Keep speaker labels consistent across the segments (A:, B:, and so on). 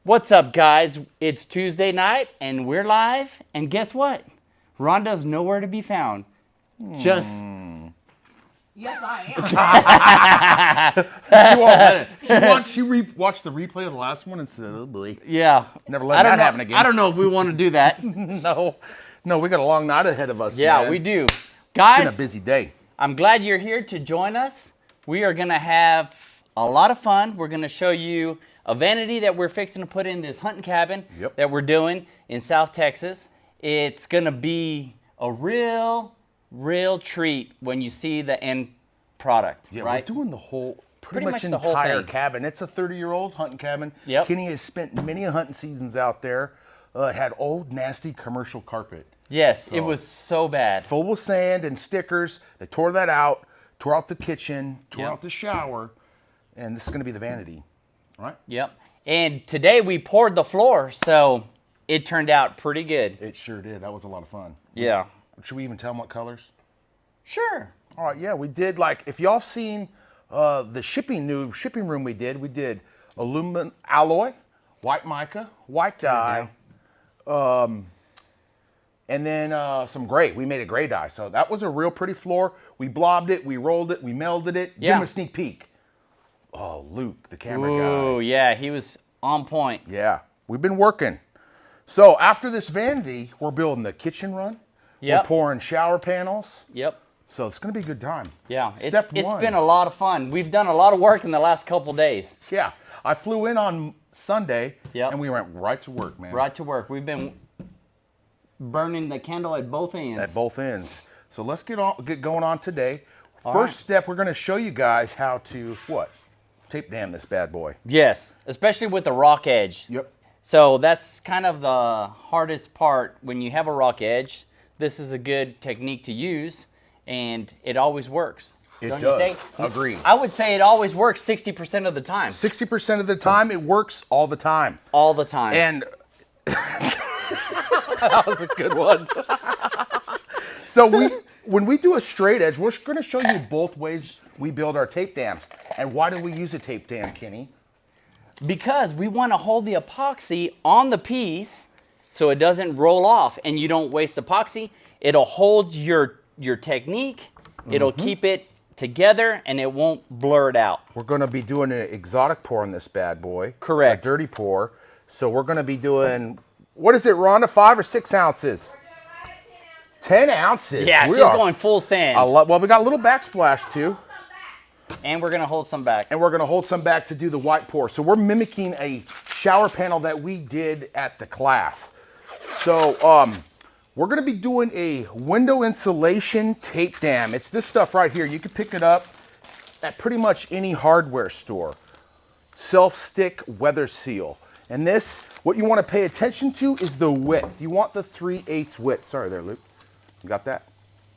A: What's up, guys? It's Tuesday night, and we're live. And guess what? Rhonda's nowhere to be found. Just...
B: Yes, I am. She watched the replay of the last one and said, oh, boy.
A: Yeah.
B: Never let that happen again.
A: I don't know if we want to do that.
B: No, we got a long night ahead of us.
A: Yeah,
B: man.
A: we do. Guys,
B: it's been a busy day.
A: I'm glad you're here to join us. We are going to have a lot of fun. We're going to show you a vanity that we're fixing to put in this hunting cabin that we're doing in South Texas. It's going to be a real treat when you see the end product.
B: Yeah,
A: right?
B: we're doing the whole, pretty much
A: the whole
B: entire
A: thing.
B: cabin. It's a 30-year-old hunting cabin.
A: Yep.
B: Kenny has spent many hunting seasons out there. It had old, nasty commercial carpet.
A: Yes, it was so bad.
B: Full with sand and stickers. They tore that out, tore out the kitchen, tore out the shower, and this is going to be the vanity, right?
A: Yep. And today we poured the floor, so it turned out pretty good.
B: It sure did. That was a lot of fun.
A: Yeah.
B: Should we even tell them what colors?
A: Sure.
B: All right, yeah, we did, like, if y'all seen the new shipping room we did aluminum alloy, white mica, white dye, and then some gray. We made a gray dye. So that was a real pretty floor. We blobbed it, we rolled it, we melded it. Give them a sneak peek. Oh, Luke, the camera guy.
A: Ooh, yeah, he was on point.
B: Yeah, we've been working. So after this vanity, we're building the kitchen run.
A: Yep.
B: We're pouring shower panels.
A: Yep.
B: So it's going to be a good time.
A: Yeah,
B: Step
A: it's
B: one.
A: been a lot of fun. We've done a lot of work in the last couple days.
B: Yeah, I flew in on Sunday, and we went right to work, man.
A: Right to work. We've been burning the candle at both ends.
B: At both ends. So let's get going on today. First step, we're going to show you guys how to, tape dam this bad boy.
A: Yes, especially with the rock edge.
B: Yep.
A: So that's kind of the hardest part when you have a rock edge. This is a good technique to use, and it always works.
B: It does. Agreed.
A: I would say it always works 60% of the time.
B: 60% of the time, it works all the time.
A: All the time.
B: And that was a good one. So when we do a straight edge, we're going to show you both ways we build our tape dams. And why do we use a tape dam, Kenny?
A: Because we want to hold the epoxy on the piece so it doesn't roll off and you don't waste epoxy. It'll hold your technique. It'll keep it together and it won't blur it out.
B: We're going to be doing an exotic pour on this bad boy.
A: Correct.
B: A dirty pour. So we're going to be doing, what is it, Rhonda, 5 or 6 ounces? 10 ounces.
A: Yeah, she's going full sand.
B: Well, we got a little backsplash too.
A: And we're going to hold some back.
B: And we're going to hold some back to do the white pour. So we're mimicking a shower panel that we did at the class. So we're going to be doing a window insulation tape dam. It's this stuff right here. You can pick it up at pretty much any hardware store. Self-stick weather seal. And this, what you want to pay attention to is the width. You want the 3/8 width. Sorry there, Luke. You got that?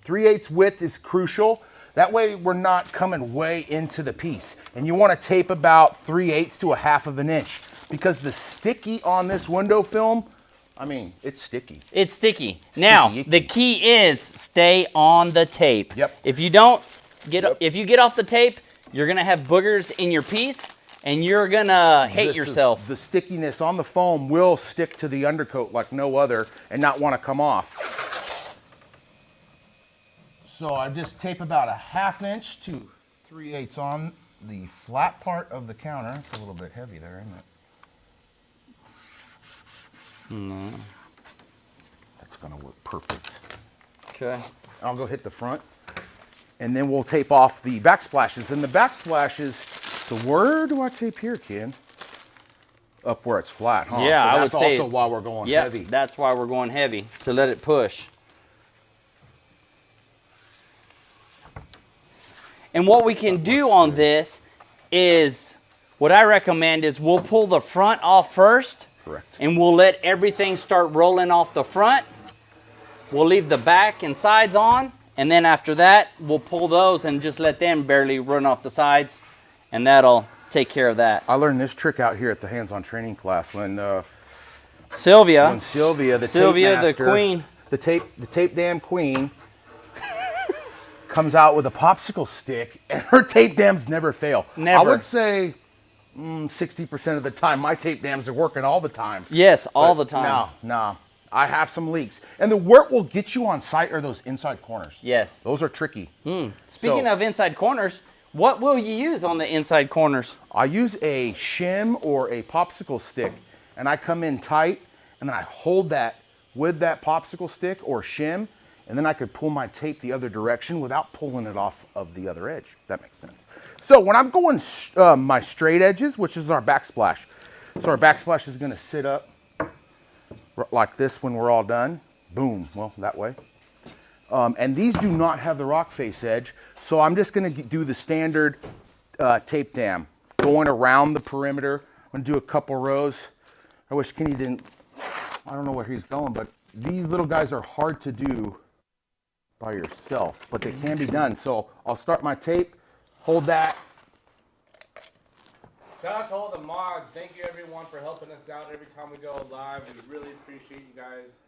B: 3/8 width is crucial. That way we're not coming way into the piece. And you want to tape about 3/8 to 1/2 of an inch because the sticky on this window film, I mean, it's sticky.
A: It's sticky. Now, the key is stay on the tape.
B: Yep.
A: If you don't if you get off the tape, you're going to have boogers in your piece and you're going to hate yourself.
B: The stickiness on the foam will stick to the undercoat like no other and not want to come off. So I just tape about 1/2 inch to 3/8 on the flat part of the counter. It's a little bit heavy there, isn't it?
A: No.
B: That's gonna work perfect.
A: Okay.
B: I'll go hit the front and then we'll tape off the backsplashes. And the backsplashes, so where do I tape here, Ken? Up where it's flat, huh?
A: Yeah,
B: so
A: I would say.
B: that's also why we're going heavy.
A: That's why we're going heavy, to let it push. And what we can do on this is, what I recommend is we'll pull the front off first.
B: Correct.
A: And we'll let everything start rolling off the front. We'll leave the back and sides on. And then after that, we'll pull those and just let them barely run off the sides. And that'll take care of that.
B: I learned this trick out here at the hands-on training class when
A: Sylvia,
B: the
A: the queen,
B: the tape dam queen, comes out with a popsicle stick, and her tape dams never fail.
A: Never.
B: I would say 60% of the time. My tape dams are working all the time.
A: Yes, all the time.
B: No. I have some leaks. And the where will get you on site are those inside corners.
A: Yes.
B: Those are tricky.
A: Speaking of inside corners, what will you use on the inside corners?
B: I use a shim or a popsicle stick, and I come in tight, and then I hold that with that popsicle stick or shim, and then I could pull my tape the other direction without pulling it off of the other edge. If that makes sense. So when I'm going my straight edges, which is our backsplash, so our backsplash is going to sit up like this when we're all done. Boom. Well, that way. And these do not have the rock face edge, so I'm just going to do the standard tape dam going around the perimeter. I'm going to do a couple rows. I wish Kenny didn't. I don't know where he's going, but these little guys are hard to do by yourself, but they can be done. So I'll start my tape, hold that.
C: Shout out to all the mods. Thank you everyone for helping us out every time we go live. We really appreciate you guys.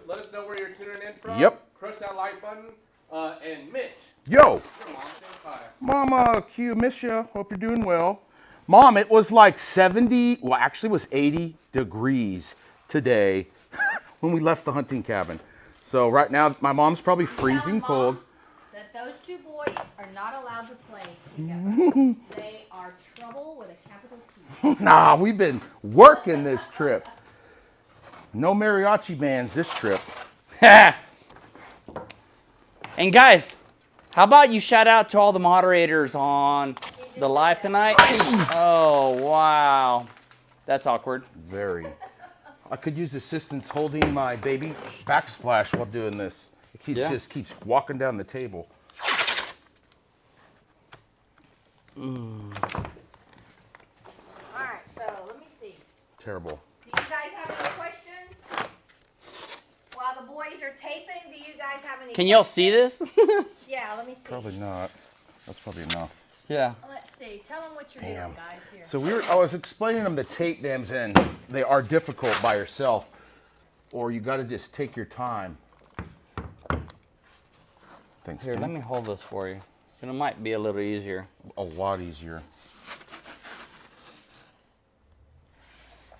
C: Let us know where you're tuning in from.
B: Yep.
C: Crush that like button. And Mitch.
B: Yo.
C: Your mom saying hi.
B: Mama, Q, miss ya. Hope you're doing well. Mom, it was like 70, well, actually it was 80 degrees today when we left the hunting cabin. So right now, my mom's probably freezing cold.
D: That those two boys are not allowed to play together. They are trouble with a capital T.
B: Nah, we've been working this trip. No mariachi bands this trip.
A: And guys, how about you shout out to all the moderators on the live tonight? Oh, wow. That's awkward.
B: Very. I could use assistance holding my baby backsplash while doing this. It just keeps walking down the table.
D: All right, so let me see.
B: Terrible.
D: Do you guys have any questions? While the boys are taping, do you guys have any
A: Can y'all see this?
D: Yeah, let me see.
B: Probably not. That's probably enough.
A: Yeah.
D: Let's see. Tell them what you're doing, guys. Here.
B: So I was explaining them the tape dams, and they are difficult by yourself, or you got to just take your time. Thanks.
A: Here, let me hold this for you. And it might be a little easier.
B: A lot easier.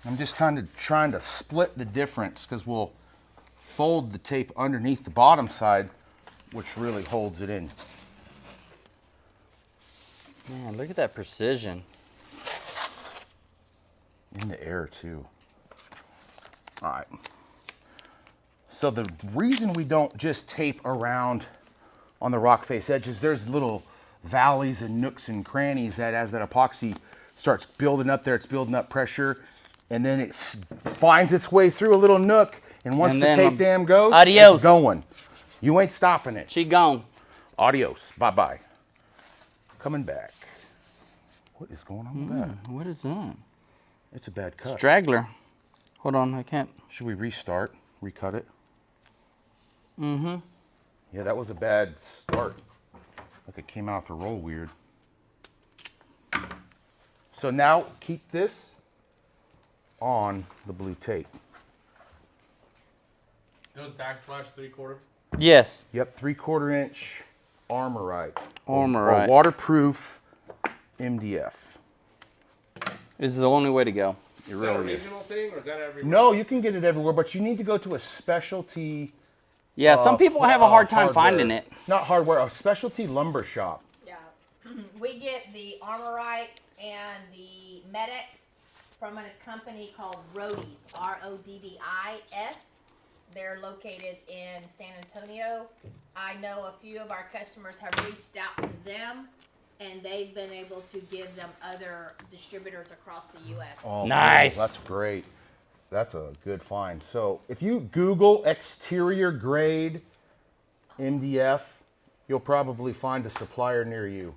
B: I'm just kind of trying to split the difference because we'll fold the tape underneath the bottom side, which really holds it in.
A: Man, look at that precision.
B: In the air too. All right. So the reason we don't just tape around on the rock face edges, there's little valleys and nooks and crannies that as that epoxy starts building up there, it's building up pressure, and then it finds its way through a little nook, and once the tape dam goes,
A: adios.
B: It's going. You ain't stopping it.
A: She gone.
B: Adios. Bye-bye. Coming back. What is going on with that?
A: What is that?
B: It's a bad cut.
A: Straggler. Hold on, I can't.
B: Should we restart? Recut it?
A: Mm-hmm.
B: Yeah, that was a bad start. Like it came out the roll weird. So now keep this on the blue tape.
C: Those backsplash 3/4.
A: Yes.
B: Yep, 3/4 inch Armorite.
A: Armorite.
B: Or waterproof MDF.
A: This is the only way to go.
B: It
C: Is that a
B: really is.
C: regional thing or is that everywhere?
B: No, you can get it everywhere, but you need to go to a specialty.
A: Yeah, some people have a hard time
B: hardware.
A: finding it.
B: Not hardware, a specialty lumber shop.
D: Yeah. We get the Armorite and the Medics from a company called Rodis, R-O-D-D-I-S. They're located in San Antonio. I know a few of our customers have reached out to them, and they've been able to give them other distributors across the U.S.
B: Oh,
A: Nice.
B: That's great. That's a good find. So if you Google exterior grade MDF, you'll probably find a supplier near you.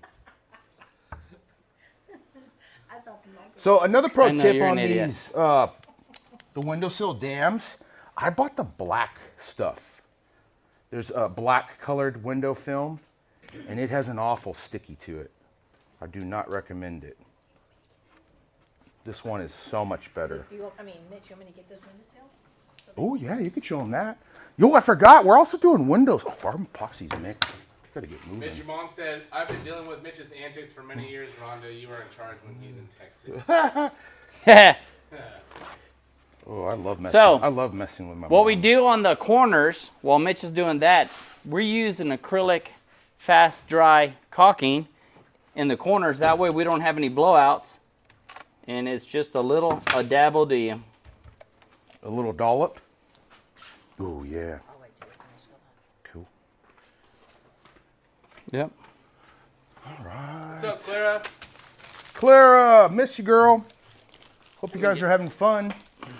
D: I thought the mic was-
B: So another pro
A: I know,
B: tip
A: you're
B: on
A: an idiot.
B: these, the windowsill dams, I bought the black stuff. There's a black colored window film, and it has an awful sticky to it. I do not recommend it. This one is so much better.
D: Mitch, you want me to get those windowsills?
B: Oh yeah, you could show them that. Yo, I forgot, we're also doing windows. Oh, our epoxy's mixed. Gotta get moving.
C: Mitch, your mom said, I've been dealing with Mitch's antics for many years, Rhonda. You are in charge when he's in Texas.
B: Oh, I love messing.
A: So,
B: I love messing with my
A: what
B: mom.
A: we do on the corners, while Mitch is doing that, we're using acrylic fast dry caulking in the corners. That way we don't have any blowouts. And it's just a dabble to you.
B: A little dollop. Oh, yeah.
D: I'll wait till we finish. Hold on.
B: Cool.
A: Yep.
B: All right.
C: What's up, Clara?
B: Clara, miss you, girl. Hope you guys are having fun.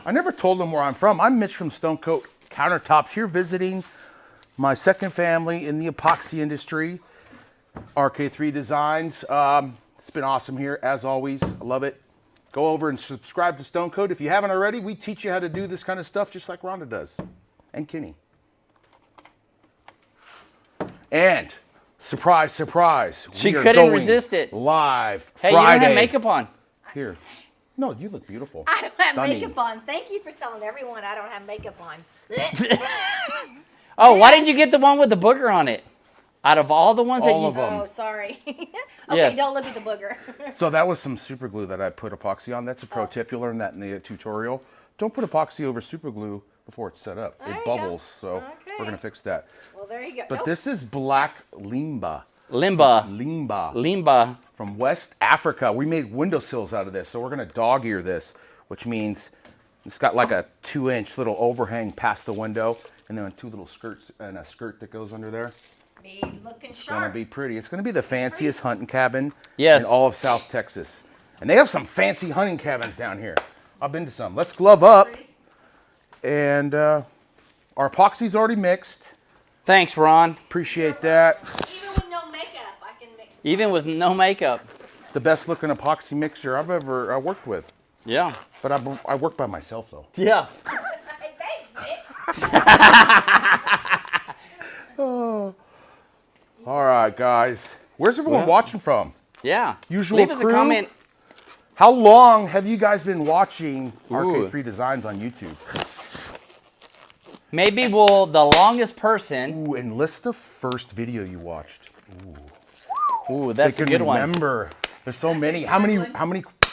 B: I never told them where I'm from. I'm Mitch from Stone Coat Countertops, here visiting my second family in the epoxy industry, RK3 Designs. It's been awesome here, as always. I love it. Go over and subscribe to Stone Coat. If you haven't already, we teach you how to do this kind of stuff just like Rhonda does. And Kenny. And surprise, surprise.
A: She
B: we are
A: couldn't
B: going
A: resist it.
B: Live
A: Hey,
B: Friday.
A: you don't have makeup on.
B: Here. No, you look beautiful.
D: I don't have
B: Stunning.
D: makeup on. Thank you for telling everyone I don't have makeup on.
A: Oh, why did you get the one with the booger on it? Out of all the ones that
B: All
A: you...
B: of them.
D: Oh, sorry. Okay,
A: Yes.
D: don't look at the booger.
B: So that was some super glue that I put epoxy on. That's a pro tip. You'll learn that in the tutorial. Don't put epoxy over super glue before it's set up.
D: There you
B: It
D: go.
B: bubbles. So
D: Okay.
B: we're going to fix that.
D: Well, there you go.
B: But
D: Nope.
B: this is black limba.
A: Limba.
B: Limba from West Africa. We made windowsills out of this. So we're going to dog ear this, which means it's got like a 2-inch little overhang past the window and then 2 little skirts and a skirt that goes under there.
D: Be looking
B: It's going to
D: sharp.
B: be pretty. It's going to be the fanciest hunting cabin
A: Yes.
B: in all of South Texas. And they have some fancy hunting cabins down here. I've been to some. Let's glove up. And our epoxy's already mixed.
A: Thanks, Ron.
B: Appreciate that.
D: Even with no makeup, I can mix.
A: Even with no makeup.
B: The best looking epoxy mixer I've ever worked with.
A: Yeah.
B: But I work by myself though.
A: Yeah.
D: Hey, thanks, Mitch.
B: Oh. All right, guys. Where's everyone
A: Well-
B: watching from?
A: Yeah.
B: Usual
A: Leave us
B: crew?
A: a comment.
B: How long have you guys been watching RK3 Designs on YouTube?
A: Maybe the longest person.
B: Ooh, and list the first video you watched.
A: Ooh, that's
B: I
A: a
B: can
A: good one.
B: remember. There's so many. How many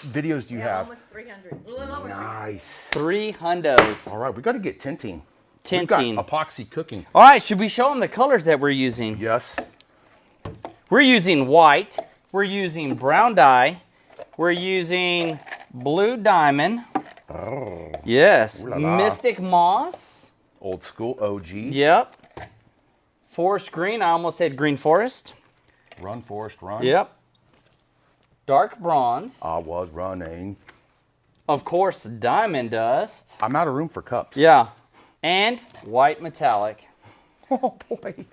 B: videos do you
D: Yeah,
B: have?
D: almost 300. A little over 300.
B: Nice.
A: 3 hundos.
B: All right, we got to get tinting. We've
A: Tinting.
B: got epoxy cooking.
A: All right, should we show them the colors that we're using?
B: Yes.
A: We're using white. We're using brown dye. We're using blue diamond.
B: Oh.
A: Yes.
B: Ooh la la.
A: Mystic moss.
B: Old school OG.
A: Yep. Forest green. I almost said green forest.
B: Run, Forrest, run.
A: Yep. Dark bronze.
B: I was running.
A: Of course, diamond dust.
B: I'm out of room for cups.
A: Yeah. And white metallic.
B: Oh, boy.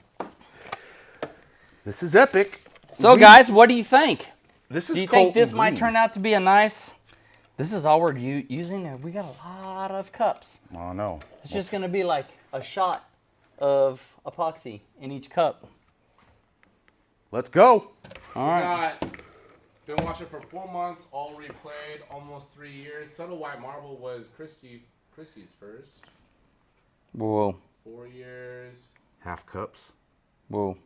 B: This is epic.
A: So, guys, what do you think?
B: This is
A: Do you think this
B: Colton
A: might
B: green.
A: turn out to be a nice... This is all we're using. We got a lot of cups.
B: Oh, no.
A: It's just going to be like a shot of epoxy in each cup.
B: Let's go.
A: All right.
C: Been watching for 4 months, all replayed, almost 3 years. Subtle White Marble was Christie's first.
A: Whoa.
C: 4 years.
B: Half cups.
A: Whoa.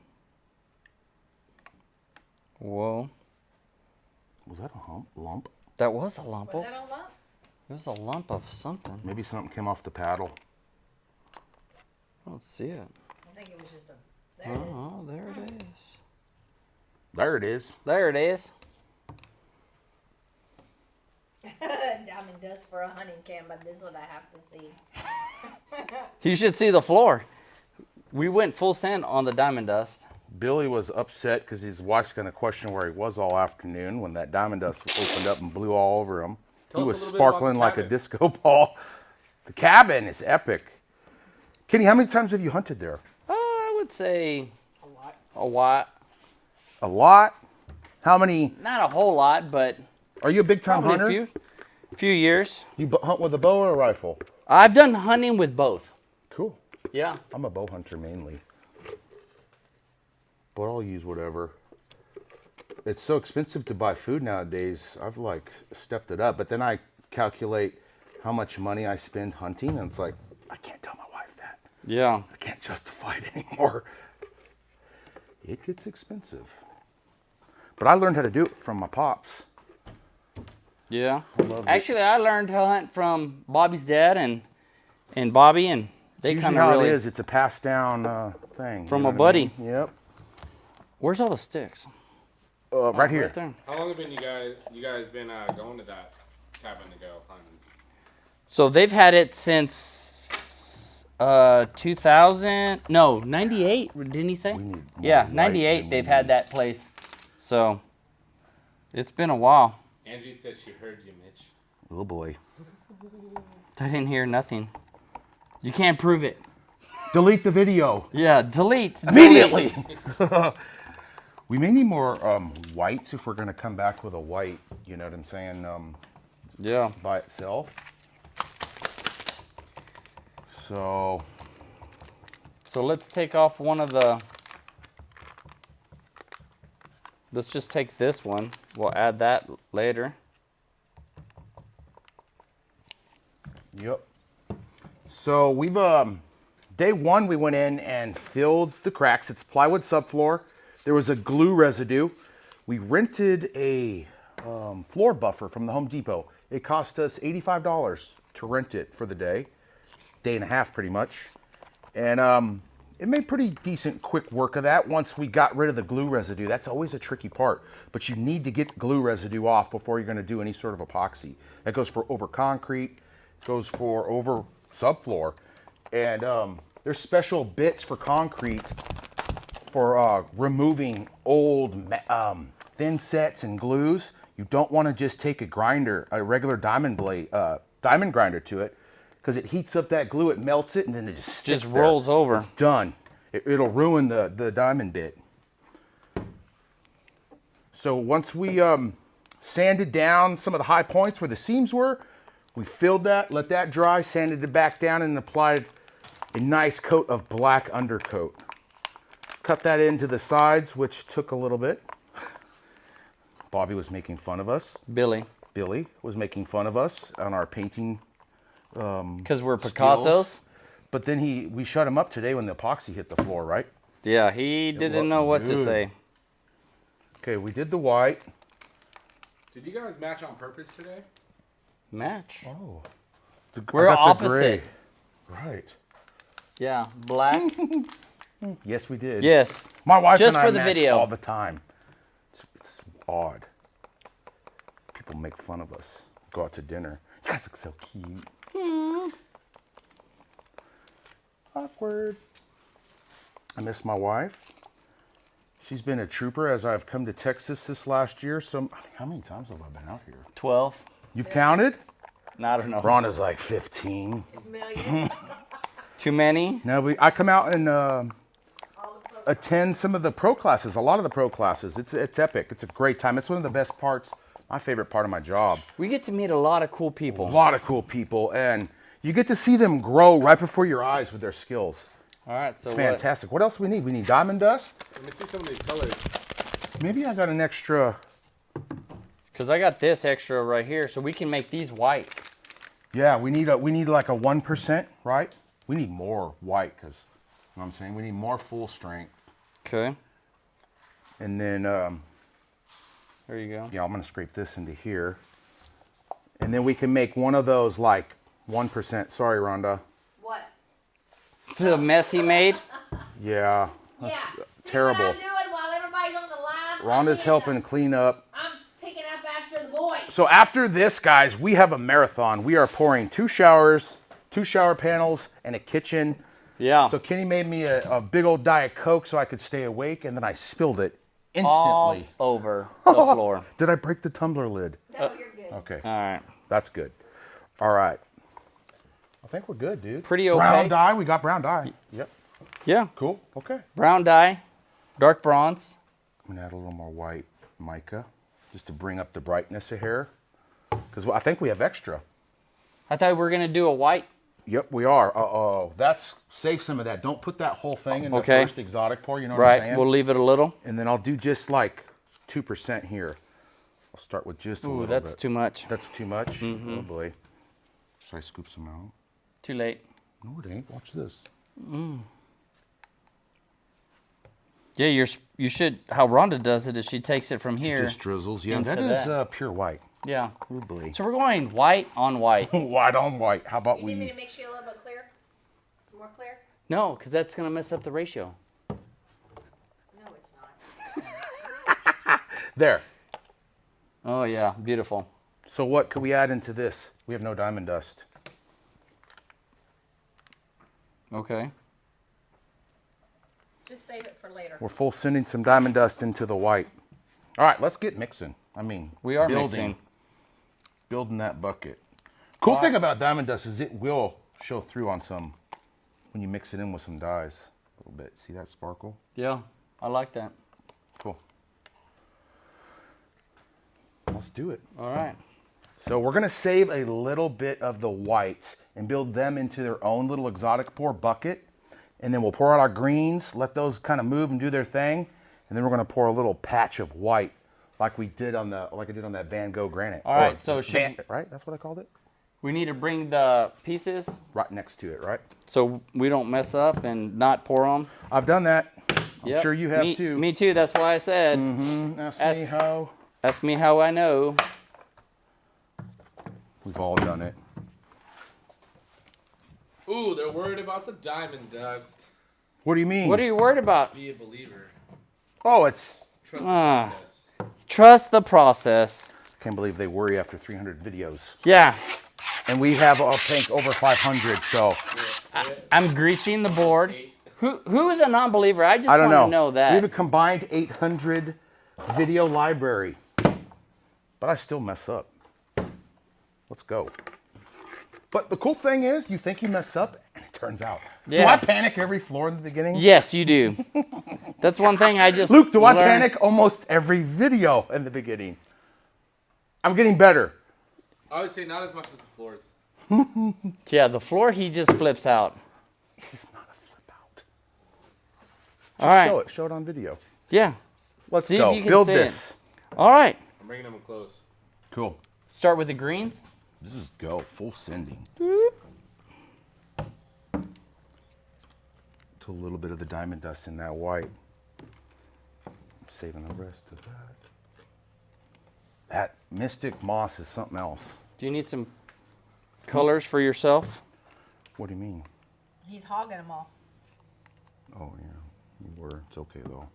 A: Whoa.
B: Was that a lump?
A: That was a lump.
D: Was that all up?
A: It was a lump of something.
B: Maybe something came off the paddle.
A: I don't see it.
D: I think it was just a. There it is.
A: Oh, there it is.
B: There it is.
A: There it is.
D: Diamond dust for a hunting camp, but this is what I have to see.
A: You should see the floor. We went full send on the diamond dust.
B: Billy was upset because his wife's going to question where he was all afternoon when that diamond dust opened up and blew all over him.
C: Tell
B: He
C: us
B: was
C: a little bit about
B: sparkling
C: the
B: like a
C: cabin.
B: disco ball. The cabin is epic. Kenny, how many times have you hunted there?
A: I would say
D: A lot.
A: a lot.
B: A lot? How many?
A: Not a whole lot, but
B: Are you a big time
A: probably
B: hunter?
A: a few years.
B: You hunt with a bow or a rifle?
A: I've done hunting with both.
B: Cool.
A: Yeah.
B: I'm a bow hunter mainly. But I'll use whatever. It's so expensive to buy food nowadays. I've like stepped it up. But then I calculate how much money I spend hunting, and it's like, I can't tell my wife that.
A: Yeah.
B: I can't justify it anymore. it gets expensive. But I learned how to do it from my pops.
A: Yeah.
B: loved it.
A: Actually, I learned to hunt from Bobby's dad and Bobby, and they
B: It's
A: kind
B: usually
A: of
B: how
A: really.
B: it is. It's a passed down thing.
A: From
B: you know
A: a
B: what I
A: buddy.
B: mean? Yep.
A: Where's all the sticks?
B: Right here.
A: Right there.
C: How long have you guys been going to that cabin to go hunting?
A: So they've had it since 2000. No, 98. Didn't he say?
B: We need more
A: Yeah,
B: light
A: 98.
B: than
A: They've
B: we
A: had
B: need.
A: that place. So it's been a while.
C: Angie said she heard you, Mitch.
B: Oh boy.
A: I didn't hear nothing. You can't prove it.
B: Delete the video.
A: Yeah, delete
B: Immediately. We may need more whites if we're going to come back with a white, you know what I'm saying,
A: Yeah.
B: by itself. So
A: let's take off one of the. Let's just take this one. We'll add that later.
B: yep. So we've, day one we went in and filled the cracks. It's plywood subfloor. There was a glue residue. We rented a floor buffer from the Home Depot. It cost us $85 to rent it for the day and a half pretty much. And it made pretty decent quick work of that once we got rid of the glue residue. That's always a tricky part, but you need to get glue residue off before you're gonna do any sort of epoxy. That goes for over concrete, goes for over subfloor. And there's special bits for concrete for removing old thin sets and glues. You don't want to just take a grinder, a regular diamond grinder to it, because it heats up that glue, it melts it, and then it just sticks
A: Just
B: there.
A: rolls over.
B: It's done. It'll ruin the diamond bit. So once we sanded down some of the high points where the seams were, we filled that, let that dry, sanded it back down, and applied a nice coat of black undercoat. Cut that into the sides, which took a little bit. Bobby was making fun of us.
A: Billy.
B: Billy was making fun of us on our painting.
A: Because we're
B: skills.
A: Picassos?
B: But then we shut him up today when the epoxy hit the floor, right?
A: Yeah, he didn't
B: looked
A: know what to
B: good.
A: say.
B: Okay, we did the white.
C: Did you guys match on purpose today?
A: Match.
B: Oh.
A: We're opposite.
B: Right.
A: Yeah, black.
B: Yes, we did.
A: Yes.
B: My wife
A: Just
B: and I
A: for the
B: match
A: video.
B: all the time. It's odd. People make fun of us. Go out to dinner. You guys look so cute. Awkward. I miss my wife. She's been a trooper as I've come to Texas this last year. So, how many times have I been out here?
A: 12.
B: You've counted?
A: No, I don't know.
B: Rhonda's like 15.
D: Million.
A: Too many?
B: No, I come out and attend some of the pro classes, a lot of the pro classes. It's epic. It's a great time. It's one of the best parts, my favorite part of my job.
A: We get to meet a lot of cool people.
B: A lot of cool people, and you get to see them grow right before your eyes with their skills.
A: All right, so
B: It's fantastic. What else we need? We need diamond dust.
C: Let me see some of these colors.
B: Maybe I got an extra.
A: Because I got this extra right here, so we can make these whites.
B: Yeah, we need like a 1%, right? We need more white because, you know what I'm saying? We need more full strength.
A: Okay.
B: And then,
A: There you go.
B: yeah, I'm gonna scrape this into here. And then we can make one of those like 1%. Sorry, Rhonda.
D: What?
A: The mess he made.
B: Yeah.
D: Yeah. See
B: terrible.
D: what I'm doing while everybody's on the line?
B: Rhonda's helping clean up.
D: I'm picking up after the boys.
B: So after this, guys, we have a marathon. We are pouring 2 showers, 2 shower panels, and a kitchen.
A: Yeah.
B: So Kenny made me a big old Diet Coke so I could stay awake, and then I spilled it
A: all
B: instantly.
A: over the floor.
B: Did I break the tumbler lid?
D: No, you're good.
B: Okay,
A: All right.
B: that's good. All right. I think we're good, dude.
A: Pretty okay.
B: Brown dye. We got brown dye. Yep.
A: Yeah.
B: Cool. Okay.
A: Brown dye, dark bronze.
B: I'm gonna add a little more white mica just to bring up the brightness of here, because I think we have extra.
A: I thought we were gonna do a white.
B: Yep, we are. That's save some of that. Don't put that whole thing in the
A: Okay.
B: first exotic pour. You know what I'm
A: Right.
B: saying?
A: We'll leave it a little.
B: And then I'll do just like 2% here. I'll start with just a
A: Ooh,
B: little
A: that's
B: bit.
A: too much.
B: That's too much. Oh boy. Should I scoop some out?
A: Too late.
B: No, it ain't. Watch this.
A: Yeah, you should. How Rhonda does it is she takes it from here.
B: Just drizzles. Yeah,
A: into
B: that is
A: that.
B: pure white.
A: Yeah.
B: Oobly.
A: So we're going white on white.
B: White on white. How about
D: You need me
B: we?
D: to mix you a little bit clear? Some more clear?
A: No, because that's gonna mess up the ratio.
D: No, it's not.
B: There.
A: Oh yeah, beautiful.
B: So what could we add into this? We have no diamond dust.
A: Okay.
D: Just save it for later.
B: We're full sending some diamond dust into the white. All right, let's get mixing. I mean,
A: We are
B: building that bucket. Cool thing about diamond dust is it will show through on some when you mix it in with some dyes a little bit. See that sparkle?
A: Yeah, I like that.
B: Cool. Let's do it.
A: All right.
B: So we're gonna save a little bit of the whites and build them into their own little exotic pour bucket. And then we'll pour out our greens, let those kind of move and do their thing. And then we're gonna pour a little patch of white like we did on the, like I did on that Van Gogh granite.
A: All right, so
B: right? That's what I called it?
A: we need to bring the pieces
B: Right next to it, right?
A: so we don't mess up and not pour them.
B: I've done that. I'm
A: Yep.
B: sure you have
A: me,
B: too.
A: Me too. That's why I said.
B: Ask me how.
A: Ask me how I know.
B: We've all done it.
C: Ooh, they're worried about the diamond dust.
B: What do you mean?
A: What are you worried about?
C: Be a believer.
B: Oh, it's.
C: Trust the
A: Ah.
C: process.
A: Trust the process.
B: Can't believe they worry after 300 videos.
A: Yeah.
B: And we have, I think, over 500. So
A: I'm greasing the board. Who is a non-believer? I just
B: I don't
A: want to know
B: We have a
A: that.
B: combined 800 video library. But I still mess up. Let's go. But the cool thing is, you think you mess up, and it turns out. Do
A: Yeah.
B: I panic every floor in the beginning?
A: Yes, you do. That's one thing I just
B: Luke, do I
A: learned.
B: panic almost every video in the beginning? I'm getting better.
C: I would say not as much as the floors.
A: Yeah, the floor he just flips out.
B: It's not a flip out.
A: All right.
B: Show it. Show it on video.
A: Yeah.
B: Let's
A: See if
B: go.
A: you can
B: Build
A: see it.
B: this.
A: All right.
C: I'm bringing them close.
B: Cool.
A: Start with the greens.
B: This is go. Full sending. To a little bit of the diamond dust in that white. Saving the rest of that. That mystic moss is something else.
A: Do you need some colors for yourself?
B: What do you mean?
D: He's hogging them all.
B: Oh, yeah. You were. It's okay, though.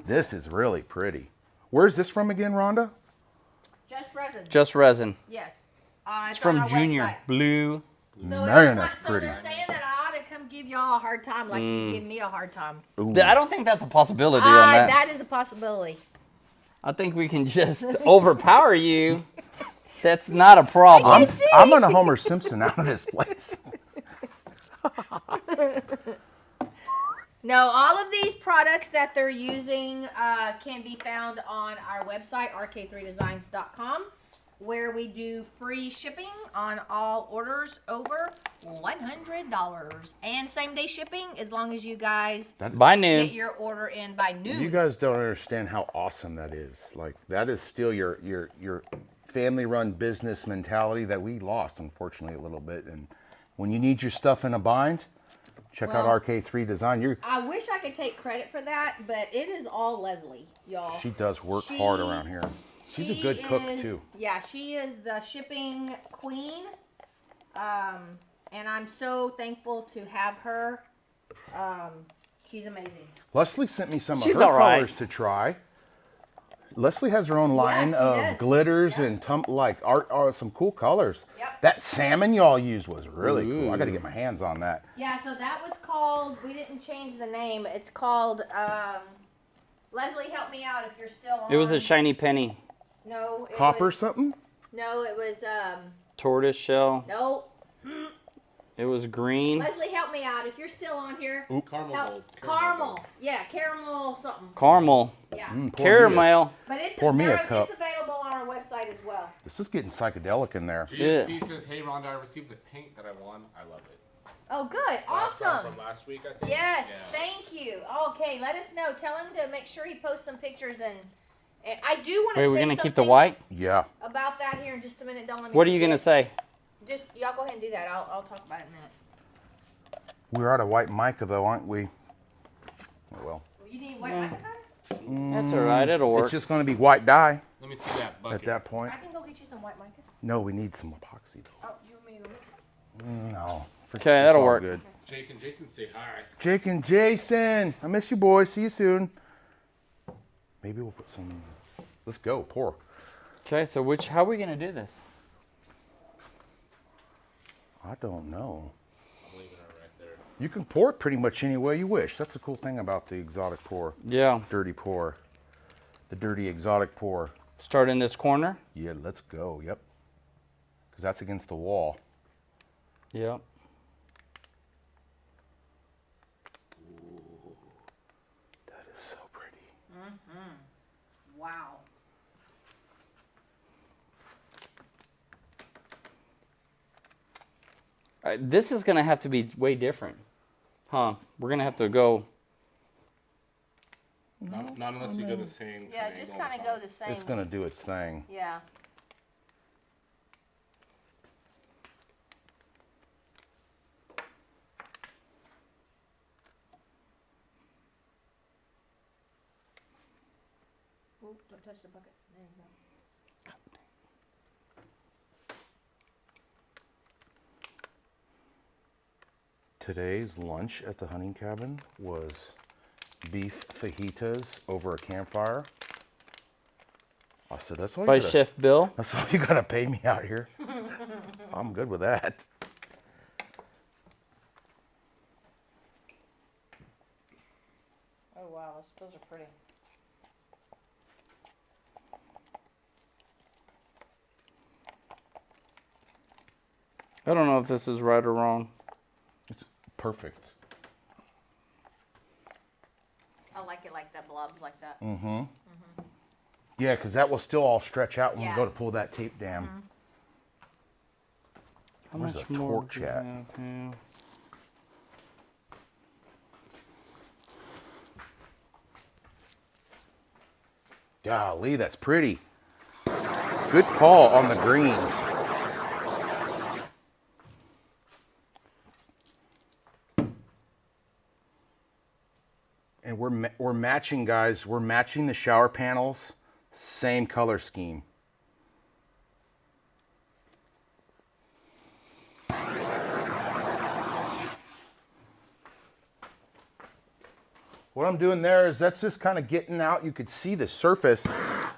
B: This is really pretty. Where's this from again, Rhonda?
D: Just resin.
A: Just resin.
D: Yes.
A: It's
D: on
A: from
D: our
A: Junior.
D: website.
A: Blue.
D: So
B: Man, that's
D: so
B: pretty.
D: they're saying that I ought to come give y'all a hard time like you give me a hard time.
B: Ooh.
A: I don't think that's a possibility on that.
D: That is a possibility.
A: I think we can just overpower you. That's not a problem.
B: I'm gonna Homer Simpson out of this place.
D: No, all of these products that they're using can be found on our website, RK3Designs.com, where we do free shipping on all orders over $100 and same-day shipping as long as you guys
A: By noon.
D: get your order in by noon.
B: You guys don't understand how awesome that is. Like that is still your family-run business mentality that we lost, unfortunately, a little bit. And when you need your stuff in a bind, check out
D: Well,
B: RK3 Design.
D: I wish I could take credit for that, but it is all Leslie, y'all.
B: She does work
D: She-
B: hard around here. She's a good cook too.
D: Yeah, she is the shipping queen. And I'm so thankful to have her. She's amazing.
B: Leslie sent me some of
A: She's
B: her
A: all right.
B: colors to try. Leslie has her own line
D: she
B: of
D: does.
B: glitters
D: Yeah.
B: and some cool colors.
D: Yep.
B: That salmon y'all used was really cool. I got to
A: Ooh.
B: get my hands on that.
D: Yeah, so that was called, we didn't change the name. It's called, Leslie, help me out if you're still on.
A: It was a shiny penny.
D: No, it
B: Copper
D: was,
B: something?
D: no, it was,
A: Tortoise shell.
D: no.
A: It was green.
D: Leslie, help me out if you're still on here.
C: Caramel
D: Help.
C: gold.
D: Caramel. Yeah, caramel something.
A: Caramel.
D: Yeah.
B: Pour me a-
A: Caramel.
D: But it's,
B: Pour me a
D: they're-
B: cup.
D: it's available on our website as well.
B: This is getting psychedelic in there.
A: Yeah.
C: GSP says, hey Rhonda, I received the paint that I won. I love it.
D: Oh, good. Awesome.
C: From last week, I think.
D: Yes,
C: Yeah.
D: thank you. Okay, let us know. Tell him to make sure he posts some pictures and I do want to
A: Wait,
D: say
A: we're gonna
D: something
A: keep the white?
B: Yeah.
D: about that here in just a minute. Don't let me
A: What are you
D: forget.
A: gonna say?
D: Just y'all go ahead and do that. I'll talk about it in a minute.
B: We're out of white mica though, aren't we? Oh, well.
D: You need white mica powder?
A: That's all right. It'll work.
B: It's just going to be white dye
C: Let me see that bucket.
B: at that point.
D: I can go get you some white mica.
B: No, we need some epoxy though.
D: Oh, you want me to go mix it?
B: No.
A: Okay,
B: It's
A: that'll
B: all
A: work.
B: Good.
C: Jake and Jason say hi.
B: Jake and Jason, I miss you boys. See you soon. Maybe we'll put some. Let's go. Pour.
A: Okay, so how are we gonna do this?
B: I don't know.
C: I'm leaving it right there.
B: You can pour it pretty much any way you wish. That's the cool thing about the exotic pour.
A: Yeah.
B: Dirty pour. The dirty exotic pour.
A: Start in this corner.
B: Yeah, let's go. Yep. Because that's against the wall.
A: Yep.
B: That is so pretty.
D: Wow.
A: All right, this is gonna have to be way different, huh? We're gonna have to go.
C: Not unless you go the same.
D: Yeah, just kind of go the same.
B: It's going to do its thing.
D: Yeah. Ooh, don't touch the bucket. There you go.
B: Today's lunch at the hunting cabin was beef fajitas over a campfire. I said, that's all
A: By
B: you gotta,
A: Chef Bill.
B: that's all you gotta pay me out here. I'm good with that.
D: Oh wow, those are pretty.
A: I don't know if this is right or wrong.
B: It's perfect.
D: I like it like that, blobs like that.
B: Yeah, because that will still all stretch out when
D: Yeah.
B: we go to pull that tape down.
A: How
B: Where's
A: much
B: the
A: more
B: torch
A: do we
B: at?
A: have here?
B: Golly, that's pretty. Good call on the greens. And we're matching, guys. We're matching the shower panels, same color scheme. What I'm doing there is that's just kind of getting out. You could see the surface,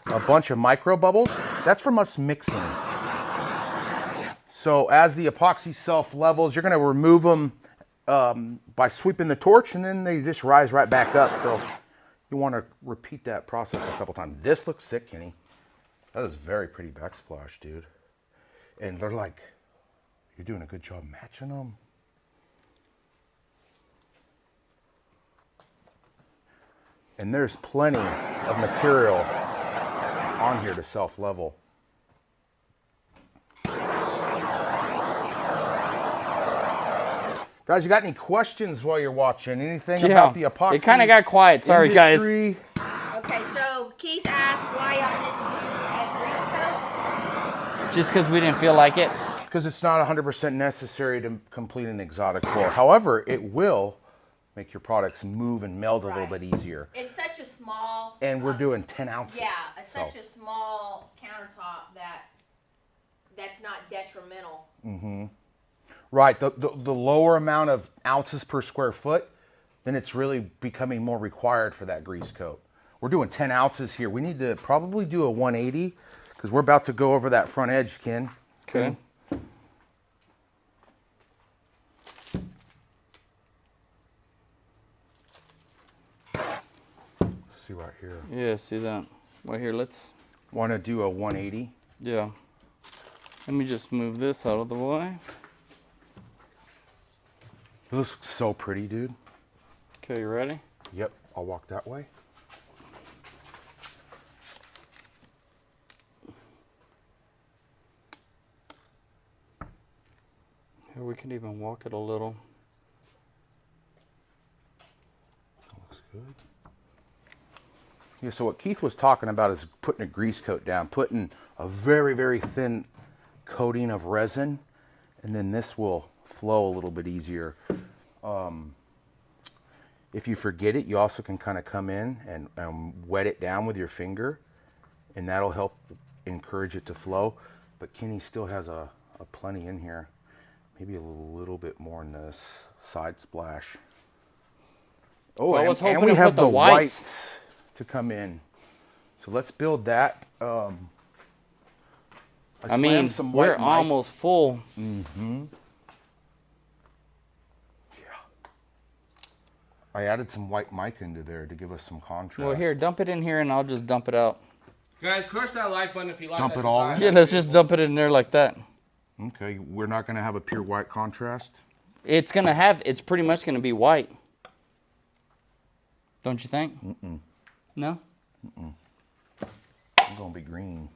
B: a bunch of micro bubbles. That's from us mixing. So as the epoxy self levels, you're going to remove them by sweeping the torch, and then they just rise right back up. So you want to repeat that process a couple times. This looks sick, Kenny. That is very pretty backsplash, dude. And they're like, you're doing a good job matching them. And there's plenty of material on here to self-level. Guys, you got any questions while you're watching? Anything about the epoxy?
A: It kind of got quiet. Sorry, guys.
B: industry?
D: Okay, so Keith asked why y'all didn't do a grease coat.
A: Just because we didn't feel like it.
B: Because it's not 100% necessary to complete an exotic pour. However, it will make your products move and meld a little
D: Right.
B: bit easier.
D: It's such a small.
B: And we're doing 10 ounces.
D: Yeah, it's
B: so.
D: such a small countertop that's not detrimental.
B: Right, the lower amount of ounces per square foot, then it's really becoming more required for that grease coat. We're doing 10 ounces here. We need to probably do a 180 because we're about to go over that front edge, Ken.
A: Okay.
B: See right here.
A: Yeah, see that. Right here, let's.
B: Want to do a 180?
A: Yeah. Let me just move this out of the way.
B: It looks so pretty, dude.
A: Okay, you ready?
B: Yep, I'll walk that way.
A: Here, we can even walk it a little.
B: Looks good. Yeah, so what Keith was talking about is putting a grease coat down, putting a very, very thin coating of resin and then this will flow a little bit easier. If you forget it, you also can kind of come in and wet it down with your finger, and that'll help encourage it to flow. But Kenny still has a plenty in here. Maybe a little bit more in this side splash. Oh,
A: I was hoping
B: and we
A: to
B: have
A: put the
B: the
A: whites
B: whites to come in. So let's build that.
A: I mean,
B: some
A: we're
B: white mic.
A: almost full.
B: I added some white mica into there to give us some contrast.
A: Well, here, dump it in here, and I'll just dump it out.
C: Guys, crush that like button if you like
B: Dump
C: that
B: it all
C: design.
B: in?
A: Yeah, let's just dump it in there like that.
B: Okay, we're not gonna have a pure white contrast.
A: It's gonna have. It's pretty much gonna be white. Don't you think? No.
B: It's gonna be green.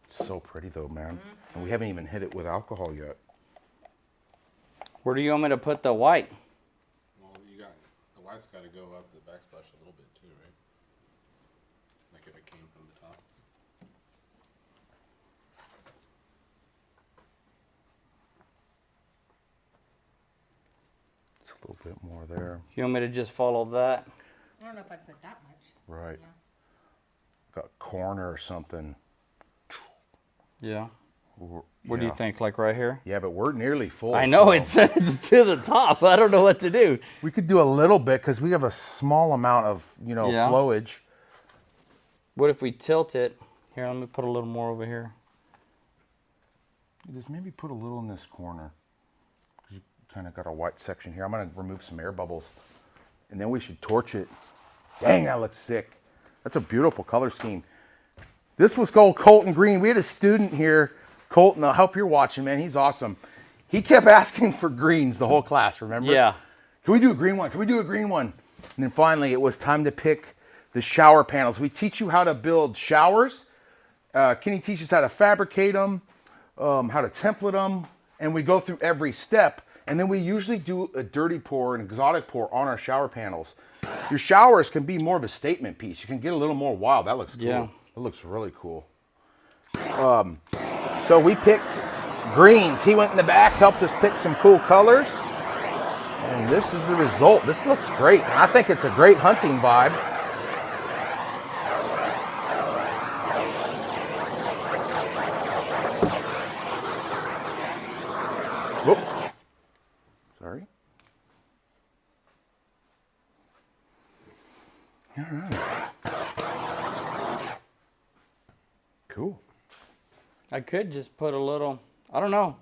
B: So pretty though, man. And we haven't even hit it with alcohol yet.
A: Where do you want me to put the white?
C: Well, you got the white's got to go up the backsplash a little bit too, right? Like if it came from the top.
B: It's a little bit more there.
A: You want me to just follow that?
D: I don't know if I'd put that much.
B: Right. Got a corner or something.
A: Yeah.
B: Or-
A: What do you
B: yeah.
A: think? Like right here?
B: Yeah, but we're nearly full.
A: I know
B: so
A: it's to the top. I don't know what to do.
B: we could do a little bit because we have a small amount of,
A: Yeah.
B: flowage.
A: What if we tilt it? Here, let me put a little more over here.
B: Just maybe put a little in this corner. 'Cause you kind of got a white section here. I'm gonna remove some air bubbles. And then we should torch it. Dang, that looks sick. That's a beautiful color scheme. This was called Colton Green. We had a student here, Colton, I hope you're watching, man. He's awesome. He kept asking for greens the whole class, remember?
A: Yeah.
B: Can we do a green one? Can we do a green one? And then finally, it was time to pick the shower panels. We teach you how to build showers. Kenny teaches how to fabricate them, how to template them, and we go through every step. And then we usually do a dirty pour, an exotic pour on our shower panels. Your showers can be more of a statement piece. You can get a little more wild. That looks cool.
A: Yeah.
B: That looks really cool. So we picked greens. He went in the back, helped us pick some cool colors. And this is the result. This looks great. And I think it's a great hunting vibe. Whoop. Sorry. All right. Cool.
A: I could just put a little, I don't know.